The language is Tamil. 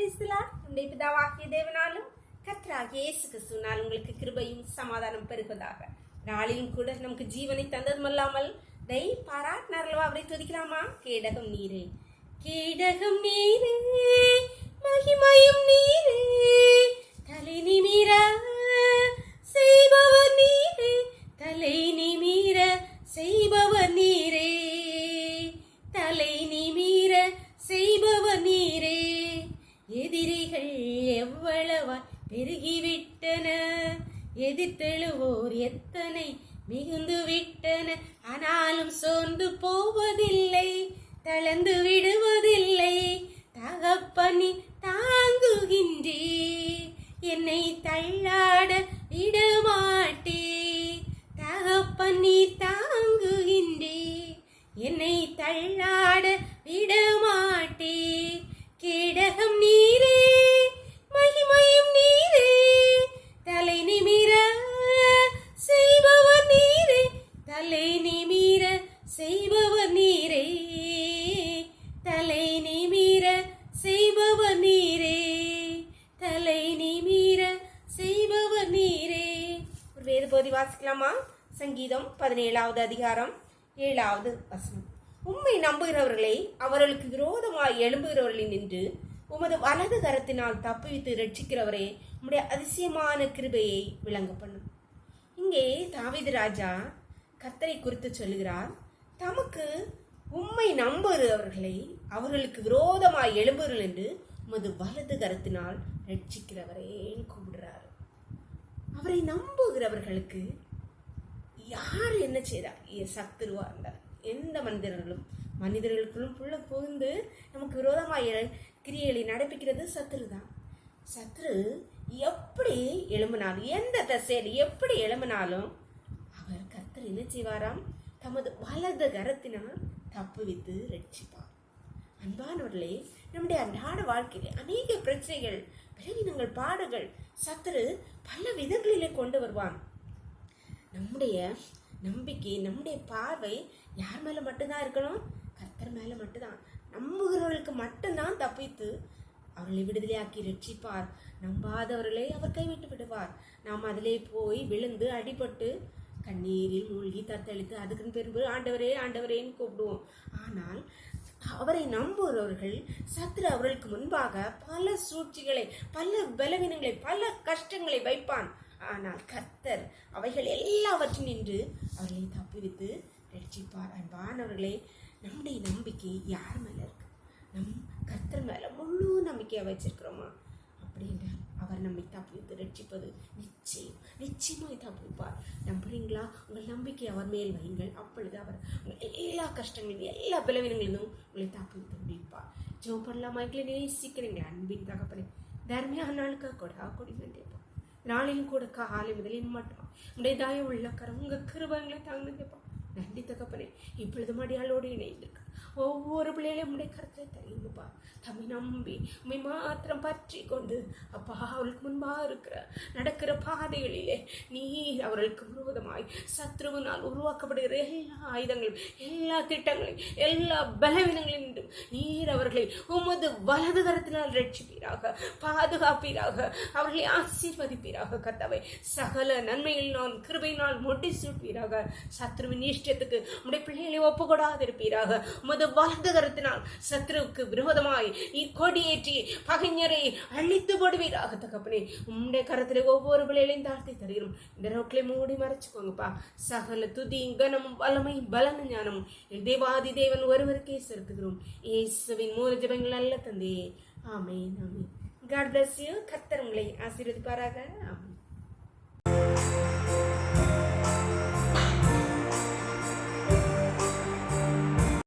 நம்முடைய பிதாவாகிய தேவனாலும் கர்த்தராகிய இயேசு கிறிஸ்துவினால் உங்களுக்கு கிருபையும் சமாதானம் பெருகுவதாக. நாளிலும் கூட நமக்கு ஜீவனை தந்ததுமல்லாமல் பாராட்டினார்களவா அவரை துதிக்கலாமா? கேடகம் நீரே, கேடகம் நீரே, மகிமையும் நீரே, தலை நிமிர செய்பவர் நீரே, தலை நிமிர செய்பவர் நீரே, தலை நிமிர செய்பவர் நீரே. எதிரிகள் எவ்வளவாய் பெருகிவிட்டன, எதிர்த்தெழுவோர் எத்தனை மிகுந்து விட்டன. ஆனாலும் சோர்ந்து போவதில்லை, தளர்ந்து விடுவதில்லை. தகப்பனி தாங்குகின்றே, என்னை தள்ளாட விடமாட்டே. தகப்பனி தாங்குகின்றே, என்னை தள்ளாட விடமாட்டே. கேடகம் நீரே, மகிமையும் நீரே, தலை நிமிர செய்பவர் நீரே, தலை நிமிர செய்பவர் நீரே, தலை நிமிர செய்பவர் நீரே, தலை நிமிர செய்பவர் நீரே. ஒரு வேத பகுதி வாசிக்கலாமா? சங்கீதம் 17வது அதிகாரம் 7வது வசனம். உம்மை நம்புகிறவர்களை அவர்களுக்கு விரோதமாய் எழும்புகிறவர்களை நின்று உமது வலது கரத்தினால் தப்புவித்து ரட்சிக்கிறவரே, உம்முடைய அதிசயமான கிருபையை விளங்க பண்ணும். இங்கே தாவீது ராஜா கர்த்தரை குறித்து சொல்லுகிறார். தமக்கு உம்மை நம்புகிறவர்களை அவர்களுக்கு விரோதமாய் எழும்புகிறவர்கள் என்று உமது வலது கரத்தினால் ரட்சிக்கிறவரேன்னு கூப்பிடுறார். அவரை நம்புகிறவர்களுக்கு யார் என்ன செய்தார்? சத்துருவா இருந்தார். எந்த மனிதர்களுக்குள்ளும் புள்ள புகுந்து நமக்கு விரோதமாக கிரியைகளை நடப்பிக்கிறது சத்துரு தான். சத்துரு எப்படி எழும்பினாலும், எந்த திசையில் எப்படி எழும்பினாலும் அவர் கர்த்தர் என்ன செய்வாராம்? தமது வலது கரத்தினால் தப்புவித்து ரட்சிப்பார். அன்பானவர்களே, நம்முடைய அன்றாட வாழ்க்கையிலே அநேக பிரச்சனைகள், பலவீனங்கள், பாடுகள் சத்துரு பல விதங்களிலே கொண்டு வருவான். நம்முடைய நம்பிக்கை, நம்முடைய பார்வை யார் மேலே மட்டும்தான் இருக்கணும்? கர்த்தர் மேலே மட்டும்தான். நம்புகிறவர்களுக்கு மட்டும்தான் தப்பித்து அவர்களை விடுதலையாக்கி ரட்சிப்பார். நம்பாதவர்களை அவர் கைவிட்டு விடுவார். நாம் அதிலே போய் விழுந்து அடிபட்டு கண்ணீரில் மூழ்கி தத்தளித்து அதுக்குன்னு பெரும்பு ஆண்டவரே ஆண்டவரேன்னு கூப்பிடுவோம். ஆனால் அவரை நம்புகிறவர்கள் சத்துரு அவர்களுக்கு முன்பாக பல சூழ்ச்சிகளை, பல பலவீனங்களை, பல கஷ்டங்களை வைப்பான். ஆனால் கர்த்தர் அவைகள் எல்லாவற்றும் நின்று அவர்களை தப்புவித்து ரட்சிப்பார். அன்பானவர்களே, நம்முடைய நம்பிக்கை யார் மேலே இருக்கு? நம் கர்த்தர் மேலே முழு நம்பிக்கையாக வச்சிருக்கிறோமா? அப்படின்ற அவர் நம்மை தப்புவித்து ரட்சிப்பது நிச்சயமாய் தப்புவிப்பார். நம்புறீங்களா? உங்கள் நம்பிக்கை அவர் மேல் வையுங்கள். அப்பொழுது அவர் எல்லா கஷ்டங்களும், எல்லா பலவீனங்களிலும் உங்களை தப்புவித்து முடிப்பார். ஜெபம் பண்ணலாமா? எங்களை நேசிக்கிறீங்களா? அன்பின் தகப்பனே, தர்மையான நாளுக்காக கொடி வேண்டியப்பா. நாளையும் கூட காலை முதலின் மட்டும் உடைய தாய உள்ள கரம் உங்கள் கிருபங்களை தாங்குங்கப்பா. நன்றி தகப்பனே. இப்பொழுது மடியாளோடு இணைந்திருக்க ஒவ்வொரு பிள்ளைகளையும் உடைய கருத்தை தெரியுங்கப்பா. தம்மை நம்பி உண்மை மாத்திரம் பற்றி கொண்டு அப்பா அவளுக்கு முன்பாக இருக்கிற நடக்கிற பாதைகளிலே நீர் அவர்களுக்கு விரோதமாய் சத்ருவினால் உருவாக்கப்படுகிற எல்லா ஆயுதங்களும், எல்லா திட்டங்களையும், எல்லா பலவீனங்களையும் நீர் அவர்களை உமது வலது கரத்தினால் ரட்சிப்பீராக, பாதுகாப்பீராக, அவர்களை ஆசீர்வதிப்பீராக. கர்த்தாவே, சகல நன்மைகளினால் கிருபையினால் மொட்டி சூட்பீராக. சத்ருவின் இஷ்டத்துக்கு உடைய பிள்ளைகளை ஒப்புக்கொடாதிருப்பீராக. உமது வலது கரத்தினால் சத்ருவுக்கு விரோதமாய் கொடியேற்றி பகைஞரை அழித்து போடுவீராக. தகப்பனே, உம்முடைய கரத்திலே ஒவ்வொரு பிள்ளைகளையும் தாழ்த்தி தருகிறோம். இந்த ரோட்களை மூடி மறைச்சுக்கோங்கப்பா. சகல துதி கனமும் வல்லமை பலனும் ஞானமும் தேவாதி தேவன் ஒருவருக்கே செலுத்துகிறோம். இயேசுவின் மூல ஜெபங்கள் நல்ல தந்தையே, ஆமென் ஆமென். God bless you. கர்த்தர் உங்களை ஆசீர்வதிப்பாராக. ஆமென்.